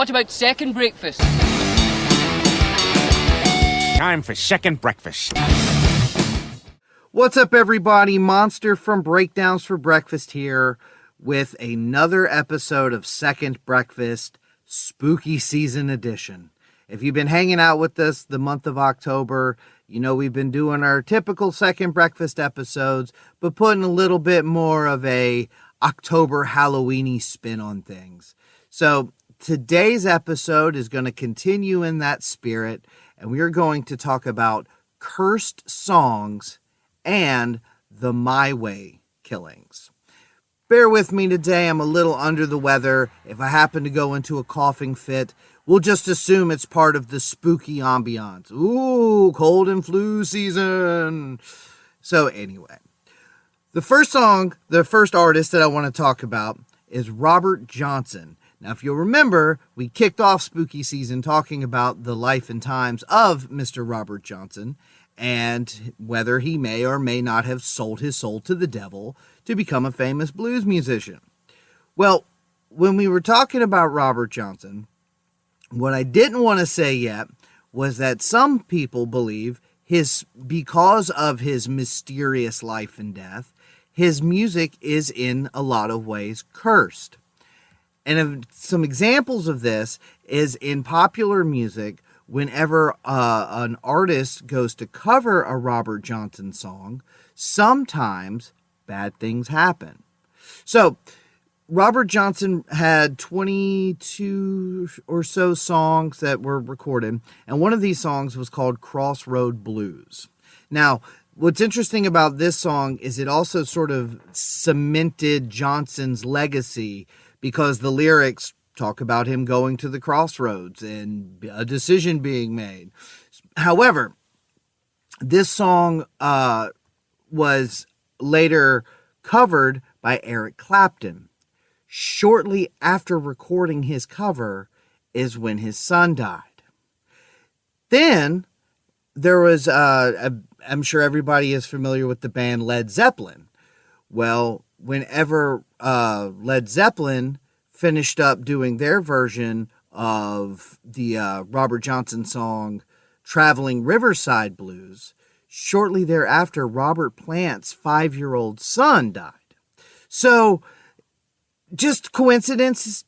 What about second breakfast? Time for second breakfast. What's up, everybody? Monster from Breakdowns for Breakfast here with another episode of Second Breakfast Spooky Season Edition. If you've been hanging out with us the month of October, you know we've been doing our typical Second Breakfast episodes, but putting a little bit more of a October Halloween-y spin on things. So today's episode is going to continue in that spirit, and we are going to talk about cursed songs and the My Way killings. Bear with me today, I'm a little under the weather. If I happen to go into a coughing fit, we'll just assume it's part of the spooky ambiance. Ooh, cold and flu season. So anyway, the first artist that I want to talk about is Robert Johnson. Now, if you'll remember, we kicked off spooky season talking about the life and times of Mr. Robert Johnson and whether he may or may not have sold his soul to the devil to become a famous blues musician. Well, when we were talking about Robert Johnson, what I didn't want to say yet was that some people believe because of his mysterious life and death, his music is in a lot of ways cursed. And some examples of this is in popular music. Whenever an artist goes to cover a Robert Johnson song, sometimes bad things happen. So Robert Johnson had 22 or so songs that were recorded, and one of these songs was called Crossroad Blues. Now, what's interesting about this song is it also sort of cemented Johnson's legacy because the lyrics talk about him going to the crossroads and a decision being made. However, this song was later covered by Eric Clapton. Shortly after recording his cover is when his son died. Then there was, I'm sure everybody is familiar with the band Led Zeppelin. Well, whenever Led Zeppelin finished up doing their version of the Robert Johnson song Traveling Riverside Blues, shortly thereafter, Robert Plant's 5-year-old son died. So, just coincidence?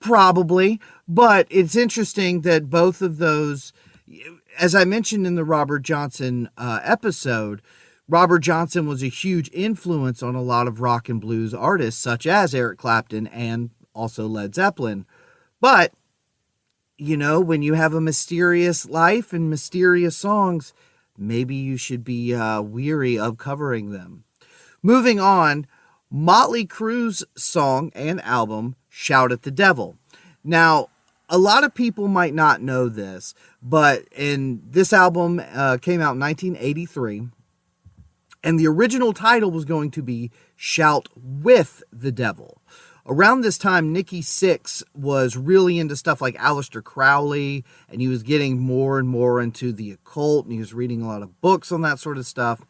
Probably, but it's interesting that both of those, as I mentioned in the Robert Johnson episode, Robert Johnson was a huge influence on a lot of rock and blues artists, such as Eric Clapton and also Led Zeppelin. But, you know, when you have a mysterious life and mysterious songs, maybe you should be weary of covering them. Moving on, Motley Crue's song and album, Shout at the Devil. Now, a lot of people might not know this, but this album came out in 1983, and the original title was going to be Shout with the Devil. Around this time, Nikki Sixx was really into stuff like Aleister Crowley, and he was getting more and more into the occult, and he was reading a lot of books on that sort of stuff.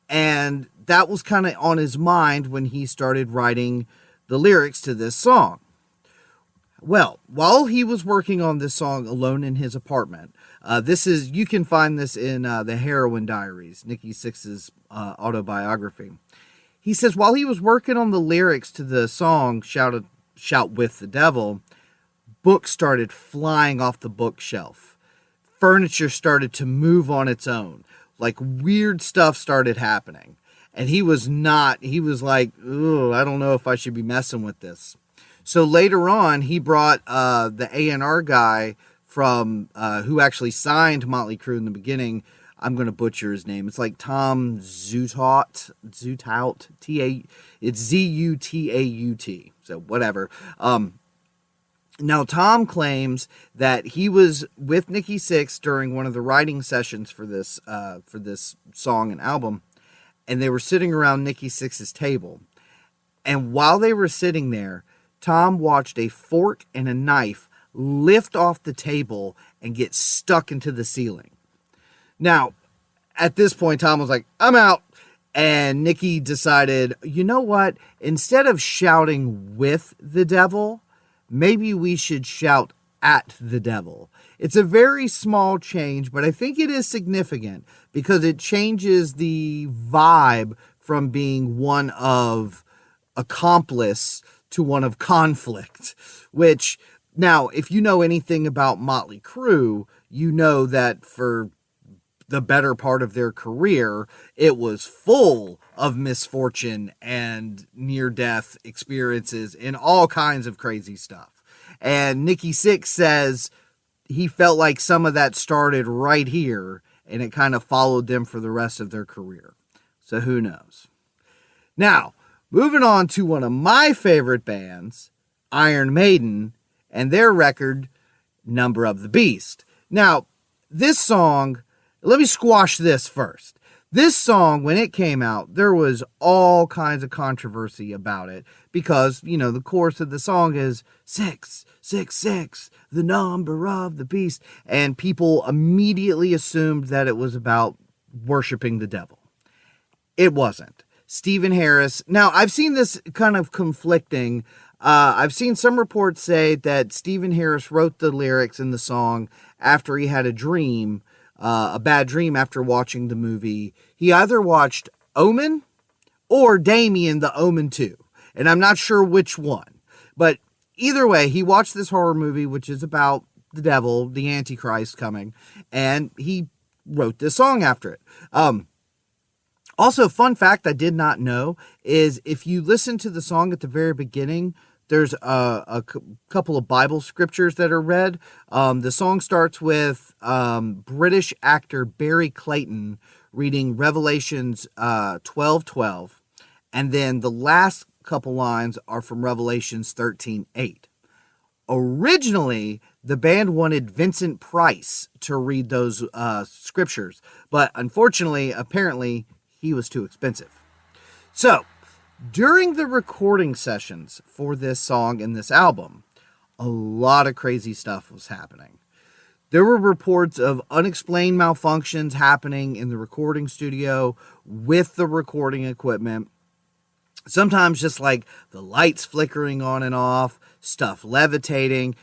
And that was kind of on his mind when he started writing the lyrics to this song. Well, while he was working on this song alone in his apartment, you can find this in the Heroin Diaries, Nikki Sixx's autobiography. He says while he was working on the lyrics to the song Shout with the Devil, books started flying off the bookshelf. Furniture started to move on its own. Like weird stuff started happening. And he was like, ooh, I don't know if I should be messing with this. So later on, he brought the A&R guy from who actually signed Motley Crue in the beginning. I'm going to butcher his name. It's like Tom Zutaut, it's Zutaut, so whatever. Now, Tom claims that he was with Nikki Sixx during one of the writing sessions for this song and album, and they were sitting around Nikki Sixx's table. And while they were sitting there, Tom watched a fork and a knife lift off the table and get stuck into the ceiling. Now, at this point, Tom was like, I'm out. And Nikki decided, you know what? Instead of shouting with the devil, maybe we should shout at the devil. It's a very small change, but I think it is significant because it changes the vibe from being one of accomplice to one of conflict, which now, if you know anything about Motley Crue, you know that for the better part of their career, it was full of misfortune and near-death experiences and all kinds of crazy stuff. And Nikki Sixx says he felt like some of that started right here, and it kind of followed them for the rest of their career. So who knows? Now, moving on to one of my favorite bands, Iron Maiden, and their record, Number of the Beast. Now, this song, let me squash this first. This song, when it came out, there was all kinds of controversy about it because, the chorus of the song is 666, the number of the beast. And people immediately assumed that it was about worshiping the devil. It wasn't. Stephen Harris. Now, I've seen this kind of conflicting. I've seen some reports say that Stephen Harris wrote the lyrics in the song after he had a dream, a bad dream after watching the movie. He either watched Omen or Damien the Omen 2, and I'm not sure which one. But either way, he watched this horror movie, which is about the devil, the Antichrist coming, and he wrote this song after it. Also, fun fact I did not know is if you listen to the song at the very beginning, there's a couple of Bible scriptures that are read. The song starts with British actor Barry Clayton reading Revelations 12:12, and then the last couple lines are from Revelations 13:8. Originally, the band wanted Vincent Price to read those scriptures, but unfortunately, apparently, he was too expensive. So, during the recording sessions for this song and this album, a lot of crazy stuff was happening. There were reports of unexplained malfunctions happening in the recording studio with the recording equipment. Sometimes just like the lights flickering on and off, stuff levitating,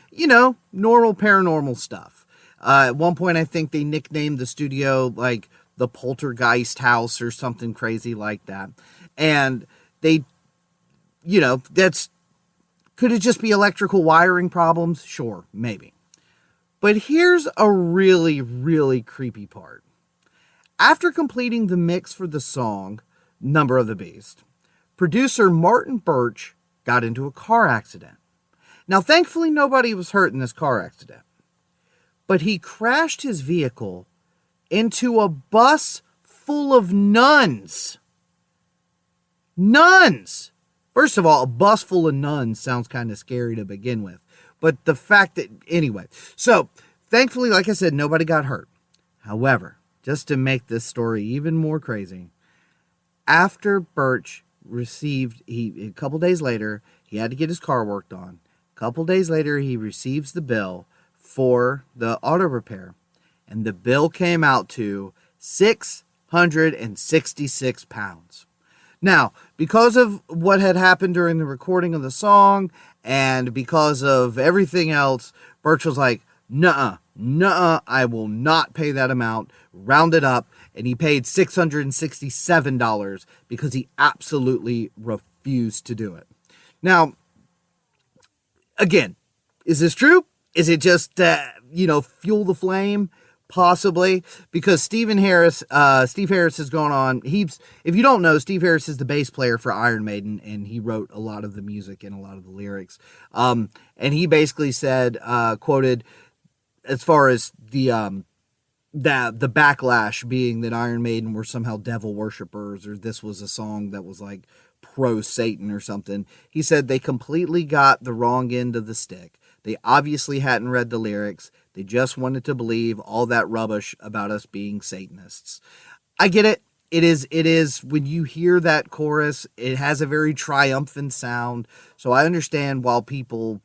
normal paranormal stuff. At one point, I think they nicknamed the studio like the Poltergeist House or something crazy like that. And they, could it just be electrical wiring problems? Sure, maybe. But here's a really, really creepy part. After completing the mix for the song, Number of the Beast, producer Martin Birch got into a car accident. Now, thankfully, nobody was hurt in this car accident. But he crashed his vehicle into a bus full of nuns. Nuns! First of all, a bus full of nuns sounds kind of scary to begin with. But the fact that, anyway. So, thankfully, like I said, nobody got hurt. However, just to make this story even more crazy, after Birch received, a couple days later, he had to get his car worked on. A couple days later, he receives the bill for the auto repair. And the bill came out to £666. Now, because of what had happened during the recording of the song and because of everything else, Birch was like, nuh-uh, I will not pay that amount. Round it up. And he paid $667 because he absolutely refused to do it. Now, again, is this true? Is it just, fuel the flame? Possibly, because Steve Harris has gone on. If you don't know, Steve Harris is the bass player for Iron Maiden, and he wrote a lot of the music and a lot of the lyrics. And he basically said, quoted, as far as the backlash being that Iron Maiden were somehow devil worshippers, or this was a song that was like pro Satan or something. He said they completely got the wrong end of the stick. They obviously hadn't read the lyrics. They just wanted to believe all that rubbish about us being Satanists. I get it. It is when you hear that chorus, it has a very triumphant sound. So I understand why people,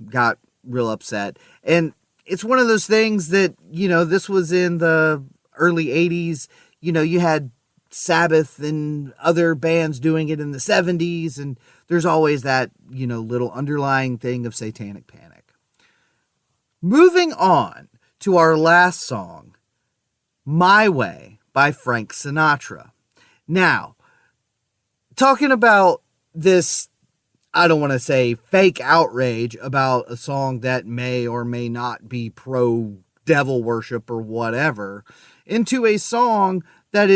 got real upset. And it's one of those things that, this was in the early 80s. You had Sabbath and other bands doing it in the 70s, and there's always that, little underlying thing of satanic panic. Moving on to our last song, My Way by Frank Sinatra. Now, talking about this, I don't want to say fake outrage about a song that may or may not be pro devil worship or whatever, into a song that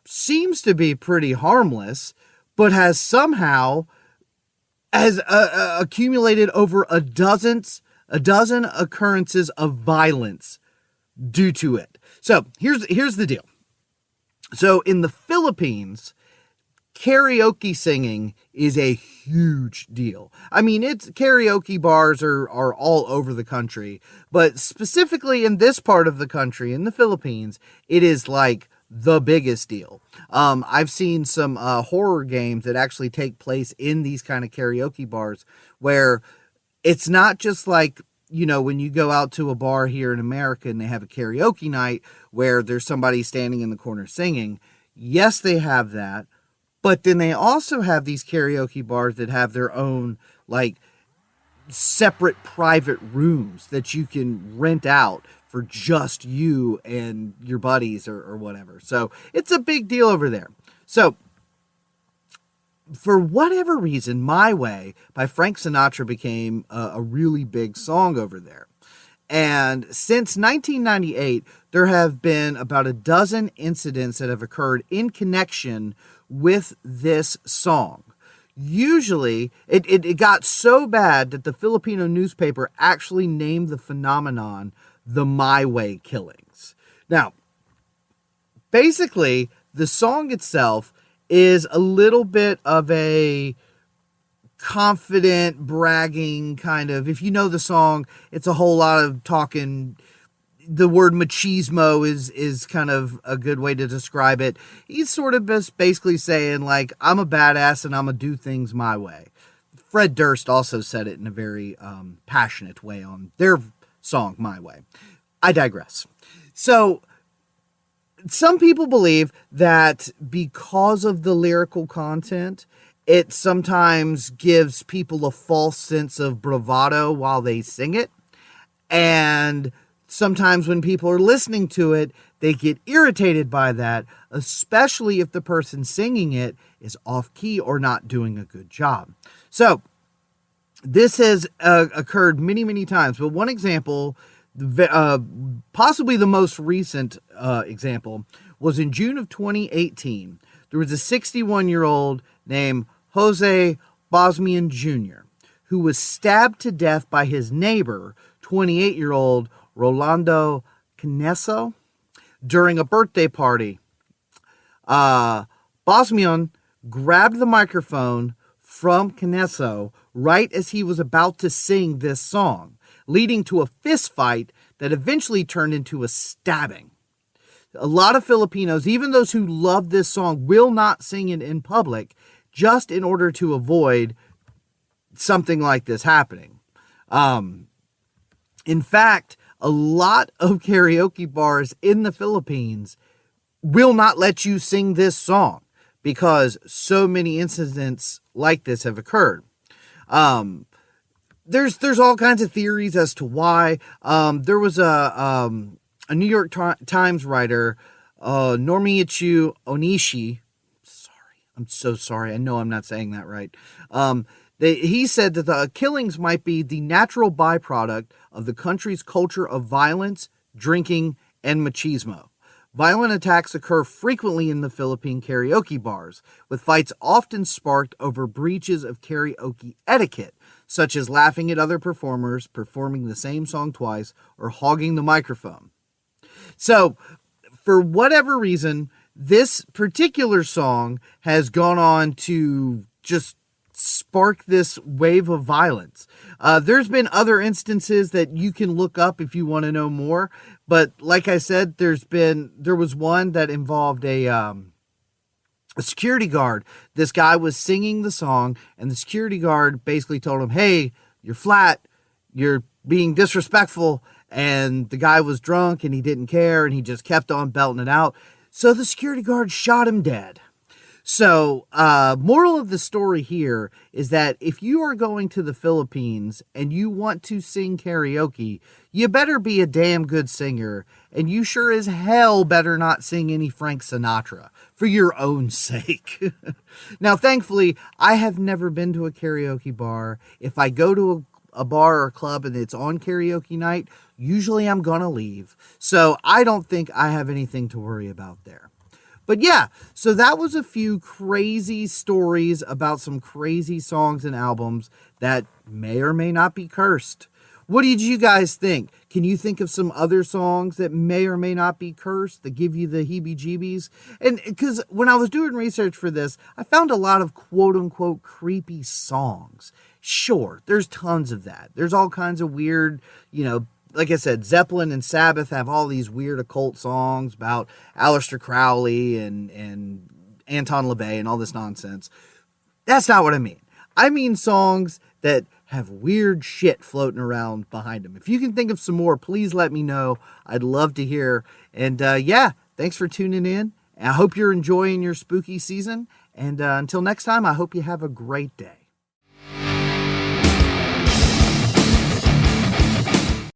seems to be pretty harmless, but has somehow accumulated over a dozen occurrences of violence due to it. So here's the deal. So in the Philippines, karaoke singing is a huge deal. I mean, karaoke bars are all over the country, but specifically in this part of the country, in the Philippines, it is like the biggest deal. I've seen some horror games that actually take place in these kind of karaoke bars where it's not just like, when you go out to a bar here in America and they have a karaoke night where there's somebody standing in the corner singing. Yes, they have that. But then they also have these karaoke bars that have their own, like, separate private rooms that you can rent out for just you and your buddies or whatever. So it's a big deal over there. So for whatever reason, My Way by Frank Sinatra became a really big song over there. And since 1998, there have been about a dozen incidents that have occurred in connection with this song. Usually, it got so bad that the Filipino newspaper actually named the phenomenon the My Way killings. Now, basically, the song itself is a little bit of a confident, bragging kind of, if you know the song, it's a whole lot of talking. The word machismo is kind of a good way to describe it. He's sort of just basically saying, like, I'm a badass and I'm going to do things my way. Fred Durst also said it in a very passionate way on their song, My Way. I digress. So, some people believe that because of the lyrical content, it sometimes gives people a false sense of bravado while they sing it. And sometimes when people are listening to it, they get irritated by that, especially if the person singing it is off key or not doing a good job. So this has occurred many, many times. But one example, possibly the most recent example, was in June of 2018. There was a 61-year-old named Jose Bosmian Jr., who was stabbed to death by his neighbor, 28-year-old Rolando Caneso, during a birthday party. Bosmian grabbed the microphone from Caneso right as he was about to sing this song, leading to a fist fight that eventually turned into a stabbing. A lot of Filipinos, even those who love this song, will not sing it in public just in order to avoid something like this happening. In fact, a lot of karaoke bars in the Philippines will not let you sing this song because so many incidents like this have occurred. There's all kinds of theories as to why. There was a New York Times writer, Normiyachu Onishi. I'm so sorry. I know I'm not saying that right. He said that the killings might be the natural byproduct of the country's culture of violence, drinking, and machismo. Violent attacks occur frequently in the Philippine karaoke bars, with fights often sparked over breaches of karaoke etiquette, such as laughing at other performers, performing the same song twice, or hogging the microphone. So, for whatever reason, this particular song has gone on to just spark this wave of violence. There's been other instances that you can look up if you want to know more. But like I said, there was one that involved a security guard. This guy was singing the song, and the security guard basically told him, "Hey, you're flat. You're being disrespectful." And the guy was drunk and he didn't care, and he just kept on belting it out. So the security guard shot him dead. So, moral of the story here is that if you are going to the Philippines and you want to sing karaoke, you better be a damn good singer, and you sure as hell better not sing any Frank Sinatra for your own sake. Now, thankfully, I have never been to a karaoke bar. If I go to a bar or club and it's on karaoke night, usually I'm gonna leave. So I don't think I have anything to worry about there. But yeah, so that was a few crazy stories about some crazy songs and albums that may or may not be cursed. What did you guys think? Can you think of some other songs that may or may not be cursed, that give you the heebie-jeebies? And because when I was doing research for this, I found a lot of quote-unquote creepy songs. Sure, there's tons of that. There's all kinds of weird, like I said, Zeppelin and Sabbath have all these weird occult songs about Aleister Crowley and Anton LaVey and all this nonsense. That's not what I mean. I mean songs that have weird shit floating around behind them. If you can think of some more, please let me know. I'd love to hear. And yeah, thanks for tuning in. I hope you're enjoying your spooky season. And until next time, I hope you have a great day.